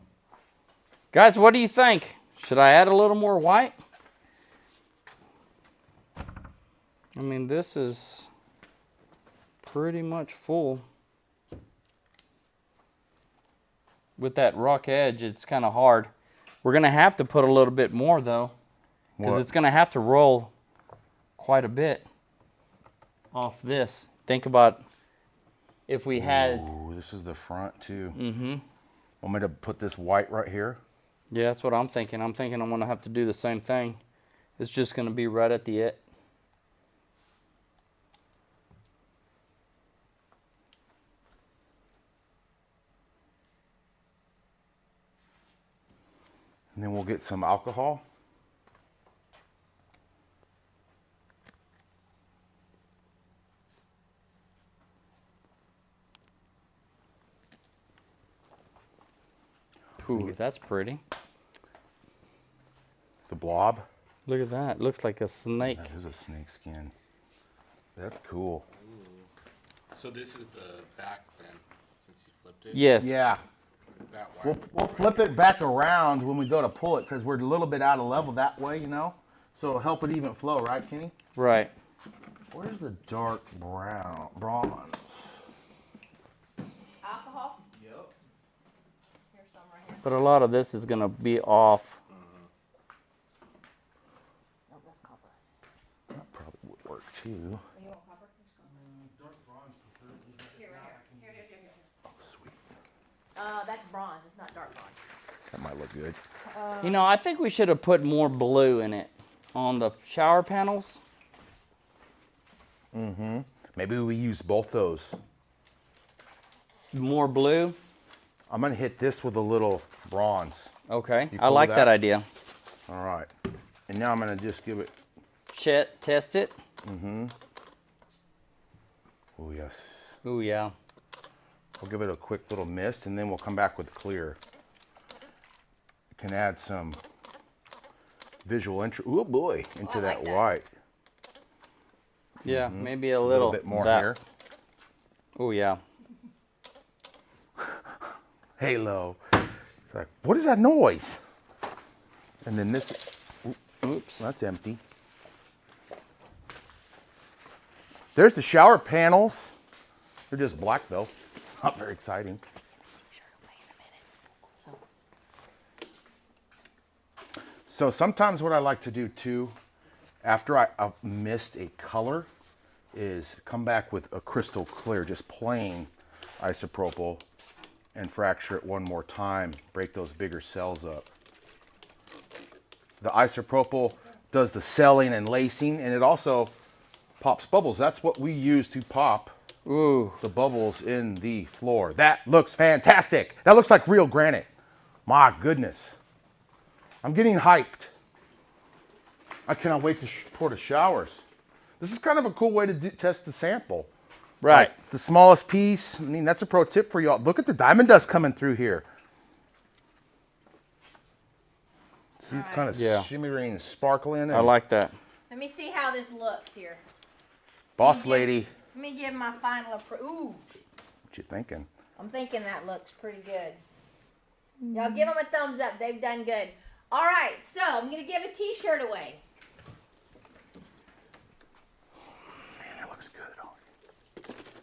A: Guys, what do you think? Should I add a little more white? I mean, this is pretty much full. With that rock edge, it's kind of hard. We're going to have to put a little bit more, though, because
B: What?
A: it's going to have to roll quite a bit off this. Think about if we had...
B: Ooh, this is the front, too.
A: Mm-hmm.
B: Want me to put this white right here?
A: Yeah, that's what I'm thinking. I'm thinking I'm going to have to do the same thing. It's just going to be right at the end.
B: And then we'll get some alcohol.
A: Ooh, that's pretty.
B: The blob.
A: Look at that. Looks like a snake.
B: That is a snake skin. That's cool.
C: So this is the back then, since you flipped it?
A: Yes.
B: Yeah.
C: That wide.
B: We'll flip it back around when we go to pull it because we're a little bit out of level that way, So it'll help it even flow, right, Kenny?
A: Right.
B: Where's the dark bronze?
D: Alcohol?
B: Yep.
D: Here's some right here.
A: But a lot of this is going to be off.
D: No, that's copper.
B: That probably would work too.
D: You want copper?
B: Dark bronze preferred.
D: Here, right here. Here. That's bronze. It's not dark bronze.
B: That might look good.
A: You know, I think we should have put more blue in it on the shower panels.
B: Maybe we use both those.
A: More blue.
B: I'm gonna hit this with a little bronze.
A: Okay,
B: You
A: I
B: cool
A: like
B: with
A: that
B: that?
A: idea.
B: All right. And now I'm gonna just give it.
A: Test it.
B: Oh yes.
A: Ooh, yeah.
B: We'll give it a quick little mist, and then we'll come back with clear. You can add some visual interest. Oh boy, into
D: I like
B: that
D: that.
B: white.
A: Yeah, maybe a
B: A
A: little,
B: little bit more
A: that.
B: here.
A: Oh, yeah.
B: Halo. It's like, what is that noise? And then this. Oops, that's empty. There's the shower panels. They're just black though. Not very exciting. So sometimes what I like to do too, after I've missed a color, is come back with a crystal clear, just plain isopropyl, and fracture it one more time, break those bigger cells up. The isopropyl does the selling and lacing, and it also pops bubbles. That's what we use to pop the bubbles in the floor. That looks fantastic. That looks like real granite. My goodness. I'm getting hyped. I cannot wait to pour the showers. This is kind of a cool way to test the sample.
A: Right.
B: Like the smallest piece. I mean, that's a pro tip for y'all. Look at the diamond dust coming through here. See, it's kind of
A: Yeah.
B: shimmering and sparkling.
A: I like that.
D: Let me see how this looks here.
B: Boss lady.
D: Let me give my final approval. Ooh,
B: What you thinking?
D: I'm thinking that looks pretty good. Y'all give them a thumbs up. They've done good. All right, so I'm going to give a t-shirt away.
B: Man, that looks good.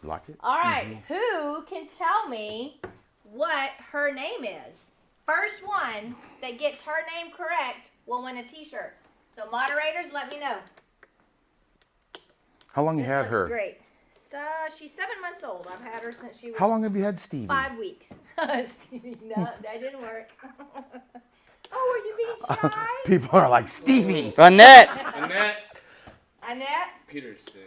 B: You like it?
D: All right, who can tell me what her name is? First one that gets her name correct will win a t-shirt. So moderators, let me know.
B: How long you
D: This
B: had
D: looks
B: her?
D: Great. So she's 7 months old. I've had her since she was
B: How long have you had Stevie?
D: 5 weeks. Stevie, no, that didn't work. Oh, are you being shy?
B: People are like, Stevie.
A: Annette.
C: Annette
D: Annette?
C: Peterson.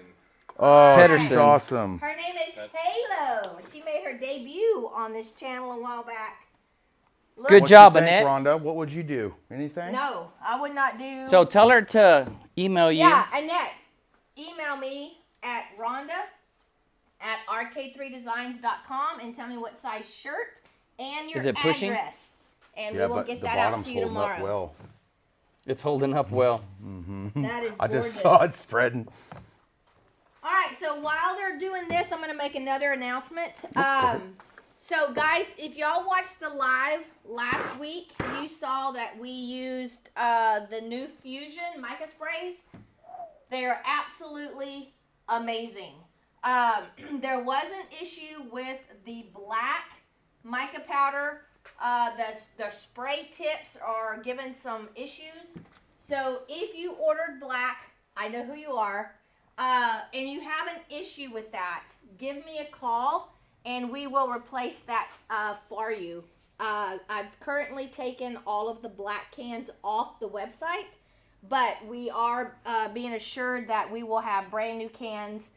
B: Oh, she's
A: Pedersen.
B: awesome.
D: Her name is Halo. She made her debut on this channel a while back. Look.
A: Good
B: What
A: job,
B: you think,
A: Annette.
B: Rhonda? What would you do? Anything?
D: No, I would not do.
A: So tell her to email you.
D: Yeah, Annette, email me at Rhonda at RK3Designs.com and tell me what size shirt and your
A: Is it pushing?
D: address. And
B: Yeah,
D: we will
B: but
D: get
B: the
D: that out
B: bottom's
D: to you
B: holding
D: tomorrow.
B: up well.
A: It's holding up well.
D: That is
B: I
D: gorgeous.
B: just saw it spreading.
D: All right, so while they're doing this, I'm going to make another announcement. So, guys, if y'all watched the live last week, you saw that we used the new Fusion mica sprays. They are absolutely amazing. There was an issue with the black mica powder. The spray tips are giving some issues. So, if you ordered black, I know who you are. And you have an issue with that, give me a call and we will replace that for you. I've currently taken all of the black cans off the website, but we are being assured that we will have brand new cans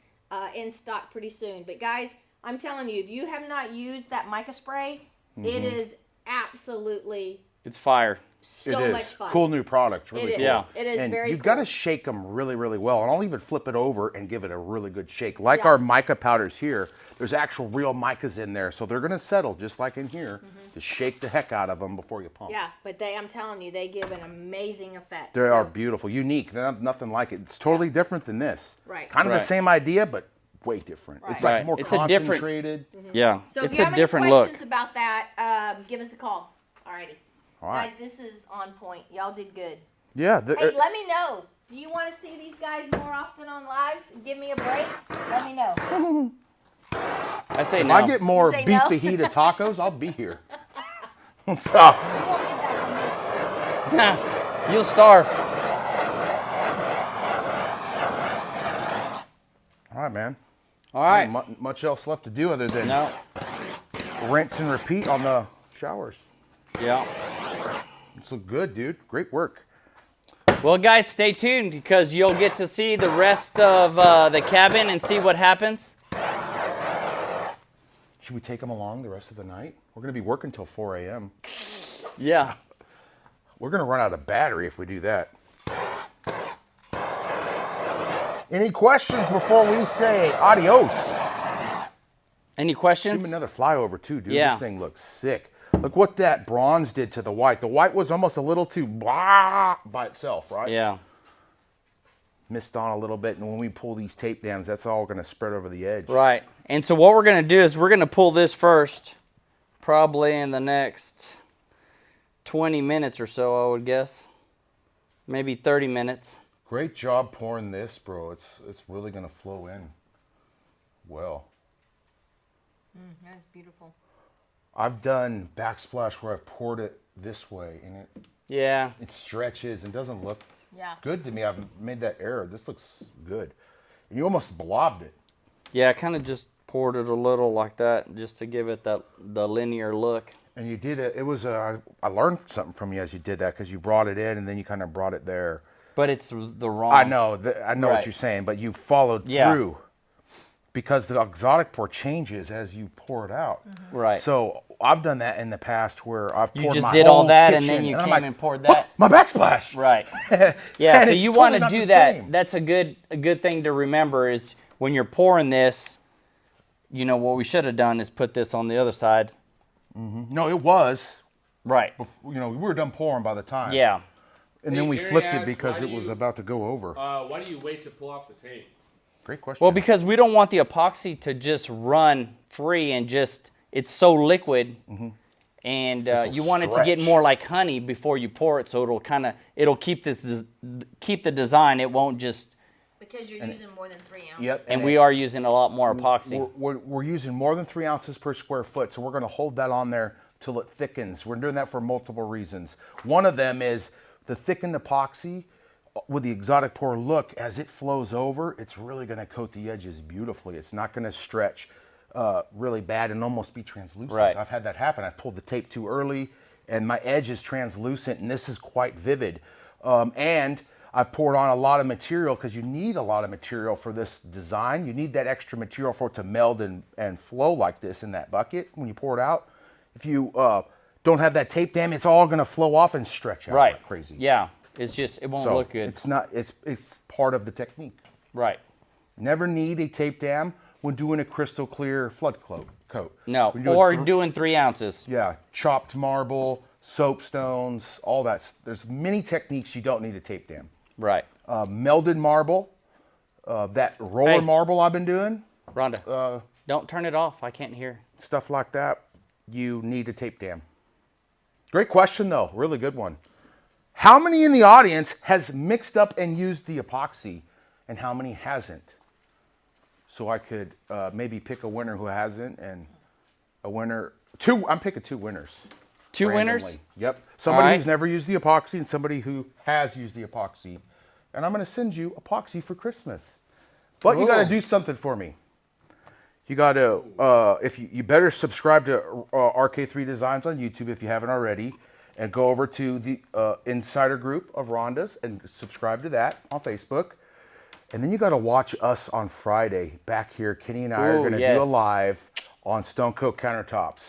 D: in stock pretty soon. But guys, I'm telling you, if you have not used that mica spray, it is absolutely
A: It's fire.
D: so
B: It is.
D: much fun.
B: Cool new product. Really
D: It is.
B: cool.
A: Yeah.
D: It is
B: And
D: very
B: you
D: cool.
B: got to shake them really, really well. And I'll even flip it over and give it a really good shake. Like
D: Yeah.
B: our mica powders here, there's actual real micas in there. So they're going to settle just like in here. Just shake the heck out of them before you pump.
D: Yeah, but I'm telling you, they give an amazing effect.
B: They
D: So,
B: are beautiful, unique. They're nothing like it. It's totally different than this.
D: Right.
B: Kind of the
A: Right.
B: same idea, but way different. It's
A: Right.
B: like more
A: It's a different-
B: concentrated.
A: Yeah.
D: So if
A: it's
D: you
A: a
D: have
A: different
D: any
A: look.
D: questions about that, give us a call. Alrighty.
B: All right.
D: Guys, this is on point. Y'all did good.
B: Yeah.
D: Hey, let me know. Do you want to see these guys more often on lives? Give me a break. Let me know.
A: I say
B: if
A: no.
B: I get more
D: You say
B: beef
D: no?
B: fajita tacos, I'll be here. What's up?
A: You'll starve.
B: All right, man.
A: All right.
B: Much else left to do other than
A: No.
B: rinse and repeat on the showers.
A: Yeah.
B: This looks good, dude. Great work.
A: Well, guys, stay tuned because you'll get to see the rest of the cabin and see what happens.
B: Should we take them along the rest of the night? We're going to be working till 4 a.m.
A: Yeah.
B: We're going to run out of battery if we do that. Any questions before we say adios?
A: Any
B: Give
A: questions?
B: me another flyover too, dude.
A: Yeah.
B: This thing looks sick. Look what that bronze did to the white. The white was almost a little too blah by itself, right?
A: Yeah.
B: Missed on a little bit, and when we pull these tape downs, that's all going to spread over the edge.
A: Right. And so what we're going to do is we're going to pull this first, probably in the next 20 minutes or so, I would guess. Maybe 30 minutes.
B: Great job pouring this, bro. It's really going to flow in well.
D: That's beautiful.
B: I've done backsplash where I've poured it this way, and it stretches and doesn't look good to me. I've made that error. This looks good. And you almost blobbed it.
A: Yeah, I kind of just poured it a little like that just to give it the linear look.
B: And you did it. It was I learned something from you as you did that because you brought it in and then you kind of brought it there.
A: But it's the wrong.
B: I know what
A: Right.
B: you're saying, but you followed through because the exotic pour changes as you pour it out.
A: Right.
B: So I've done that in the past where I've poured
A: You just
B: my
A: did all
B: whole
A: that and
B: kitchen,
A: then you
B: I'm
A: came
B: like,
A: and poured
B: "Oh,
A: that.
B: my backsplash.
A: Right. Yeah.
B: And
A: So
B: it's
A: you
B: totally
A: want to
B: not
A: do
B: the
A: that.
B: same.
A: That's a good thing to remember is when you're pouring this. You know what we should have done is put this on the other side.
B: No, it was.
A: Right.
B: You know, we were done pouring by the time.
A: Yeah.
B: And
C: Hey,
B: then we
C: Gary
B: flipped it
C: asked,
B: because
C: why
B: it
C: do
B: was
C: you-
B: about to go over.
C: Why do you wait to pull off the tape?
B: Great question.
A: Well, because we don't want the epoxy to just run free and it's so liquid, and
B: This'll
A: you want it to get
B: stretch.
A: more like honey before you pour it, so it'll keep the design. It won't just.
D: Because you're using more than 3 ounces.
B: Yep.
A: And we are using a lot more epoxy.
B: We're using more than 3 ounces per square foot, so we're going to hold that on there till it thickens. We're doing that for multiple reasons. One of them is the thickened epoxy with the exotic pour look, as it flows over, it's really going to coat the edges beautifully. It's not going to stretch really bad and almost be translucent.
A: Right.
B: I've had that happen. I pulled the tape too early and my edge is translucent, and this is quite vivid. And I've poured on a lot of material because you need a lot of material for this design. You need that extra material for it to meld and flow like this in that bucket when you pour it out. If you don't have that tape dam, it's all going to flow off and stretch out
A: Right.
B: like crazy.
A: Yeah. It won't
B: So
A: look good.
B: it's part of the technique.
A: Right.
B: Never need a tape dam when doing a crystal clear flood coat.
A: No.
B: When you're
A: Or
B: doing
A: doing 3 ounces.
B: yeah, chopped marble, soapstones, all that. There's many techniques you don't need a tape dam.
A: Right.
B: Melded marble, that roller
A: Hey.
B: marble I've been doing,
A: Rhonda, don't turn it off. I can't hear.
B: stuff like that, you need a tape dam. Great question though, really good one. How many in the audience has mixed up and used the epoxy, and how many hasn't? So I could maybe pick a winner who hasn't, and a winner, I'm picking 2 winners.
A: 2 winners?
B: Randomly. Yep. Somebody
A: right.
B: who's never used the epoxy and somebody who has used the epoxy. And I'm going to send you epoxy for Christmas. But you got to
A: Ooh.
B: do something for me. You got to, if you better subscribe to RK3 Designs on YouTube if you haven't already, and go over to the insider group of Rhonda's and subscribe to that on Facebook. And then you got to watch us on Friday back here. Kenny and I are
A: Ooh,
B: going to
A: yes.
B: do a live on Stone Coat Countertops.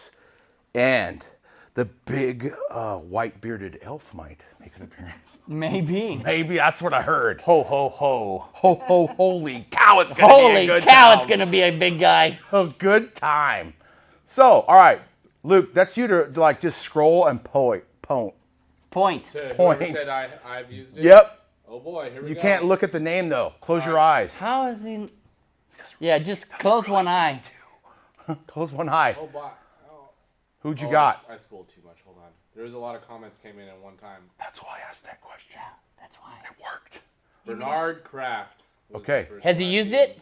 B: And the big white bearded elf might make an appearance.
A: Maybe.
B: Maybe that's what I heard.
A: Ho, ho, ho.
B: Ho, ho, holy cow, it's going to be
A: Holy
B: a good
A: cow,
B: time.
A: it's going to be a big guy.
B: A good time. So, all right, Luke, that's you to like just scroll and point.
A: Point.
C: To whoever
B: Point.
C: said I've used it.
B: Yep.
C: Oh boy, here we
B: You
C: go.
B: can't look at the name though. Close your eyes.
A: How is he? Yeah, just close one eye.
B: Close one eye.
C: Oh boy. Oh.
B: Who'd you
C: Oh,
B: got?
C: I scrolled too much. Hold on. There was a lot of comments came in at one time.
B: That's why I asked that question.
A: That's why.
B: It worked.
C: Bernard Kraft. was
B: Okay.
C: the first
A: Has he
C: one I
A: used
C: seen.
A: it?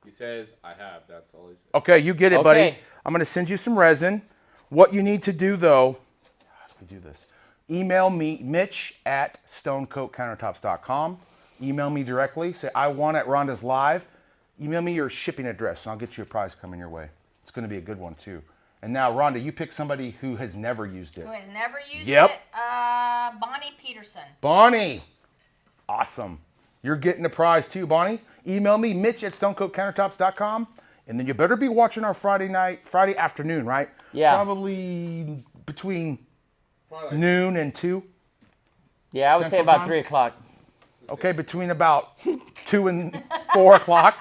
C: He says I have. That's all he said.
B: Okay, you get it, buddy.
A: Okay.
B: I'm going to send you some resin. What you need to do though, how do we do this? Email me, Mitch at stonecoatcountertops.com. Email me directly. Say, I want at Rhonda's Live. Email me your shipping address, and I'll get you a prize coming your way. It's going to be a good one, too. And now, Rhonda, you pick somebody who has never used it.
D: Who has never used
B: Yep.
D: it? Bonnie Peterson.
B: Bonnie. Awesome. You're getting a prize too, Bonnie. Email me, Mitch@stonecoatcountertops.com. And then you better be watching our Friday afternoon, right?
A: Yeah.
B: Probably between
C: Probably like
B: noon and 2.
A: Yeah, I would say
B: Central
A: about
B: time?
A: 3 o'clock.
B: Okay, between about 2 and 4 o'clock.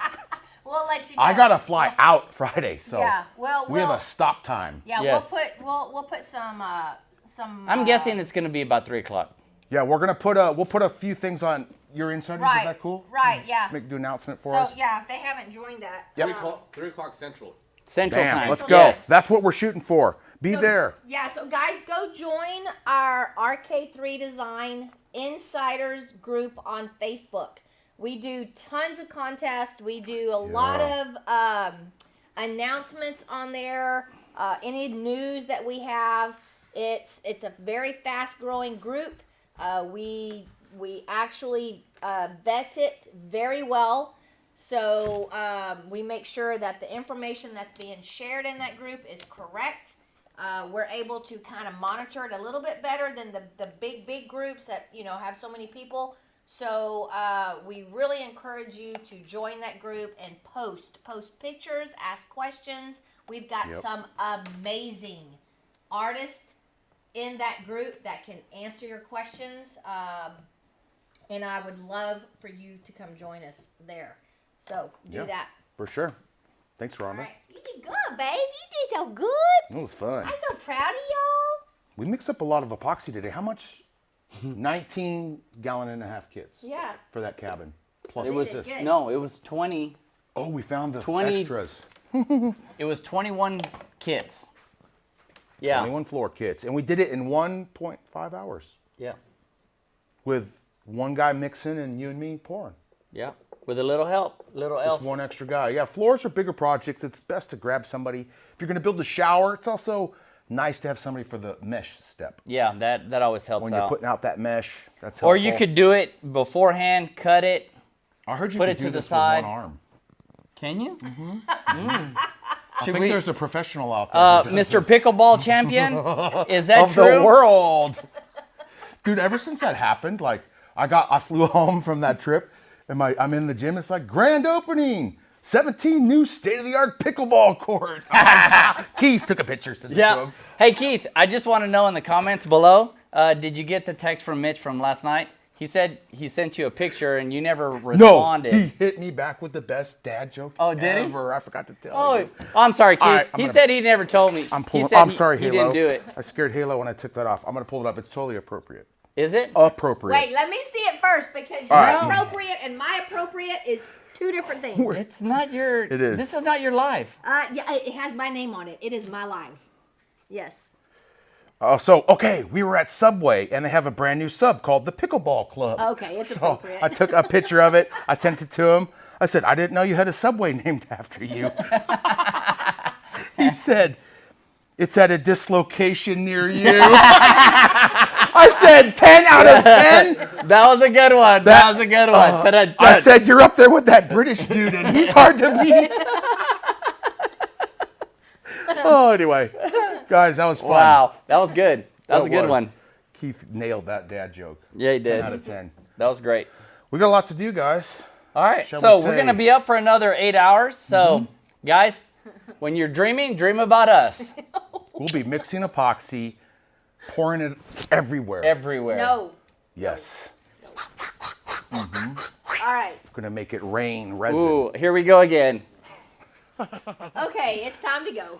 D: We'll let you know.
B: I gotta fly out Friday, so
D: Yeah, well,
B: we have a stop time.
D: Yeah,
A: Yes.
D: we'll put some.
A: I'm guessing it's going to be about 3 o'clock.
B: Yeah, we'll put a few things on your insiders.
D: Right.
B: Is that cool?
D: Right. Yeah.
B: Do an announcement for
D: So
B: us.
D: yeah, if they haven't joined that.
B: Yep.
C: 3 o'clock Central.
A: Central
B: Bam,
A: time.
B: let's go.
A: Yes.
B: That's what we're shooting for. Be
D: So-
B: there.
D: Yeah, so guys, go join our RK3 Design Insiders group on Facebook. We do tons of contests. We do a lot of announcements on there. Any news that we have. It's a very fast growing group. We actually vet it very well. So we make sure that the information that's being shared in that group is correct. We're able to kind of monitor it a little bit better than the big groups that have so many people. So we really encourage you to join that group and post pictures, ask questions. We've got some amazing artists in that group that can answer your questions. And I would love for you to come join us there. So do that.
B: For sure. Thanks, Rhonda.
D: All right. You did good, babe. You did so good.
B: It was fun.
D: I'm so proud of y'all.
B: We mixed up a lot of epoxy today. How much? 19-gallon-and-a-half kits.
D: Yeah.
B: For that cabin. Plus
A: It was
D: did good.
A: no, it was 20.
B: Oh, we found the
A: 20
B: extras.
A: It was 21 kits. Yeah.
B: 21 floor kits. And we did it in 1.5 hours.
A: Yeah.
B: With one guy mixing and you and me pouring.
A: Yeah. With a little help,
B: Just
A: elf.
B: one extra guy. Yeah, floors are bigger projects. It's best to grab somebody. If you're going to build a shower, it's also nice to have somebody for the mesh step.
A: Yeah, that always helps
B: When
A: out.
B: you're putting out that mesh, that's helpful.
A: Or you could do it beforehand, cut it.
B: I heard you
A: put
B: could
A: it
B: do
A: to the
B: this
A: side.
B: with one arm.
A: Can you?
B: I think
A: we-
B: there's a professional out there. who does
A: Mr.
B: this.
A: Pickleball champion? Is that
B: of
A: true?
B: the world. Dude, ever since that happened, like I flew home from that trip and I'm in the gym, it's like grand opening. 17 new state-of-the-art pickleball court. Keith took a picture, sent it to
A: Yeah.
B: him.
A: Hey Keith, I just want to know in the comments below, did you get the text from Mitch from last night? He said he sent you a picture and you never
B: No,
A: responded.
B: he hit me back with the best dad joke
A: Oh, did he?
B: ever. I forgot to tell
A: Oh,
B: you.
A: I'm sorry, Keith.
B: All right, I'm
A: he
B: gonna-
A: said he never told me.
B: I'm
A: He
B: pulling.
A: said
B: I'm
A: he-
B: sorry,
A: he
B: Halo.
A: didn't do it.
B: I scared Halo when I took that off. I'm gonna pull it up. It's totally appropriate.
A: Is it?
B: Appropriate.
D: Wait, let me see it first because your
B: All right.
D: appropriate and my appropriate is two different things.
A: It's not your.
B: It is.
A: This is not your live.
D: Yeah, it has my name on it. It is my live. Yes.
B: Okay, we were at Subway and they have a brand new sub called the Pickleball Club.
D: Okay, it's
B: So
D: appropriate.
B: I took a picture of it. I sent it to him. I said, I didn't know you had a Subway named after you. He said, it's at a dislocation near you. I said, 10 out of 10.
A: That was a good one. That was a good one. Ta-da-da.
B: I said, you're up there with that British dude and he's hard to beat. Oh, anyway. Guys, that was fun.
A: Wow, that was good. That was a
B: It
A: good
B: was.
A: one.
B: Keith nailed that dad joke.
A: Yeah, he
B: 10
A: did.
B: out of 10.
A: That was great.
B: We got a lot to do, guys.
A: All right,
B: Shall
A: so
B: we
A: we're
B: say-
A: gonna be up for another 8 hours. So, guys, when you're dreaming, dream about us.
B: We'll be mixing epoxy, pouring it everywhere.
A: Everywhere.
D: No.
B: Yes.
D: All right.
B: Gonna make it rain resin.
A: Ooh, here we go again.
D: Okay, it's time to go.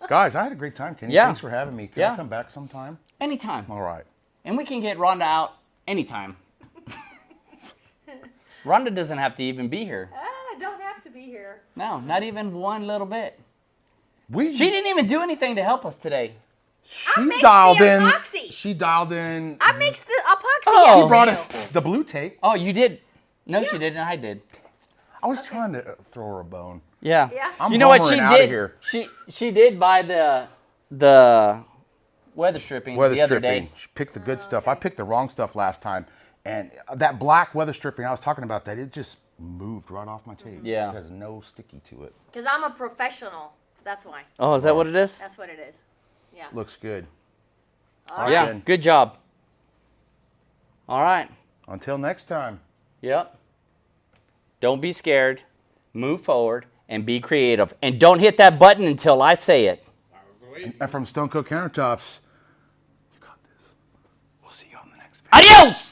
B: Guys, I had a great time, Kenny.
A: Yeah.
B: Thanks for having me. Can
A: Yeah.
B: I come back sometime?
A: Anytime.
B: All right.
A: And we can get Rhonda out anytime. Rhonda doesn't have to even be here.
D: Don't have to be here.
A: No, not even one little bit.
B: We
A: She didn't even do anything to help us today.
D: I mixed
B: dialed
D: the
B: in.
D: epoxy.
B: She dialed in.
D: I mixed the epoxy.
A: Oh.
B: She brought us the blue tape.
A: Oh, you did? No, she didn't. I did.
B: I was trying to throw her a bone.
A: Yeah.
D: Yeah.
B: I'm
A: You know what she
B: homering outta
A: did?
B: here.
A: She did buy the weather stripping
B: Weather
A: the other
B: stripping.
A: day.
B: She picked the good stuff. I picked the wrong stuff last time. And that black weather stripping, I was talking about that, it just moved right off my tape.
A: Yeah.
B: It has no sticky to it.
D: Because I'm a professional. That's why.
A: Oh, is that what it is?
D: That's what it is. Yeah.
B: Looks good.
D: All right.
A: Yeah,
B: then.
A: good job. All right.
B: Until next time.
A: Yep. Don't be scared. Move forward and be creative. And don't hit that button until I say it.
C: I was waiting.
B: And from Stone Coat Countertops, you got this. We'll see you on the next video.
A: Adios!